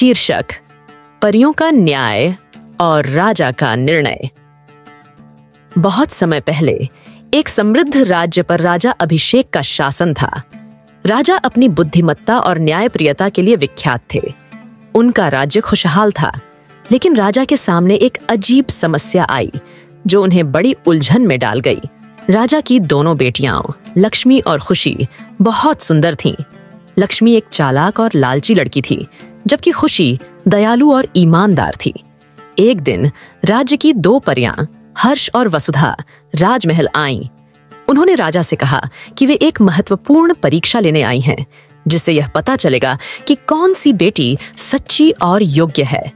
शीर्षक: परियों का न्याय और राजा का निर्णय। बहुत समय पहले एक समृद्ध राज्य पर राजा अभिषेक का शासन था। राजा अपनी बुद्धिमत्ता और न्यायप्रियता के लिए विख्यात थे। उनका राज्य खुशहाल था, लेकिन राजा के सामने एक अजीब समस्या आई जो उन्हें बड़ी उलझन में डाल गई। राजा की दोनों बेटियां लक्ष्मी और खुशी बहुत सुंदर थीं। लक्ष्मी एक चालाक और लालची लड़की थी, जबकि खुशी दयालु और ईमानदार थी। एक दिन राज्य की दो परियां हर्ष और वसुधा राजमहल आईं। उन्होंने राजा से कहा कि वे एक महत्वपूर्ण परीक्षा लेने आई हैं, जिससे यह पता चलेगा कि कौन सी बेटी सच्ची और योग्य है।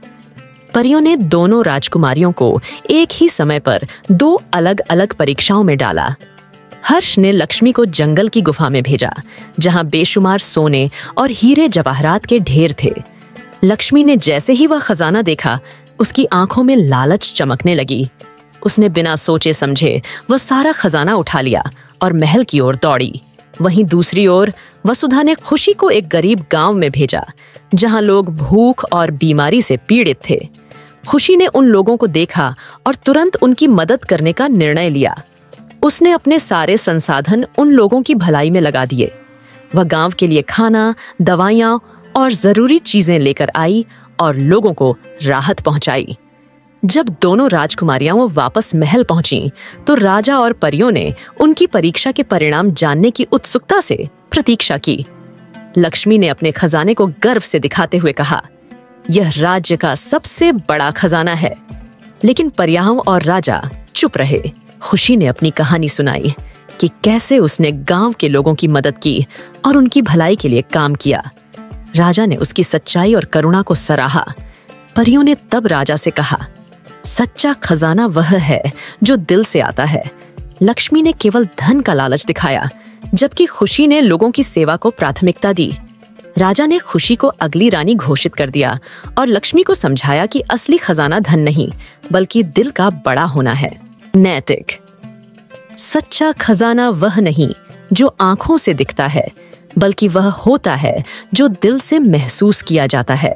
परियों ने दोनों राजकुमारियों को एक ही समय पर दो अलग-अलग परीक्षाओं में डाला। हर्ष ने लक्ष्मी को जंगल की गुफा में भेजा, जहां बेशुमार सोने और हीरे जवाहरात के ढेर थे। लक्ष्मी ने जैसे ही वह खजाना देखा, उसकी आंखों में लालच चमकने लगी। उसने बिना सोचे समझे वह सारा खजाना उठा लिया और महल की ओर दौड़ी। वहीं दूसरी ओर वसुधा ने खुशी को एक गरीब गांव में भेजा, जहां लोग भूख और बीमारी से पीड़ित थे। खुशी ने उन लोगों को देखा और तुरंत उनकी मदद करने का निर्णय लिया। उसने अपने सारे संसाधन उन लोगों की भलाई में लगा दिए। वह गांव के लिए खाना, दवाइयां और जरूरी चीजें लेकर आई और लोगों को राहत पहुंचाई। जब दोनों राजकुमारियां वापस महल पहुंची, तो राजा और परियों ने उनकी परीक्षा के परिणाम जानने की उत्सुकता से प्रतीक्षा की। लक्ष्मी ने अपने खजाने को गर्व से दिखाते हुए कहा, यह राज्य का सबसे बड़ा खजाना है। लेकिन परियां और राजा चुप रहे। खुशी ने अपनी कहानी सुनाई कि कैसे उसने गांव के लोगों की मदद की और उनकी भलाई के लिए काम किया। राजा ने उसकी सच्चाई और करुणा को सराहा। परियों ने तब राजा से कहा, सच्चा खजाना वह है जो दिल से आता है। लक्ष्मी ने केवल धन का लालच दिखाया, जबकि खुशी ने लोगों की सेवा को प्राथमिकता दी। राजा ने खुशी को अगली रानी घोषित कर दिया और लक्ष्मी को समझाया कि असली खजाना धन नहीं, बल्कि दिल का बड़ा होना है। नैतिक: सच्चा खजाना वह नहीं जो आंखों से दिखता है, बल्कि वह होता है जो दिल से महसूस किया जाता है।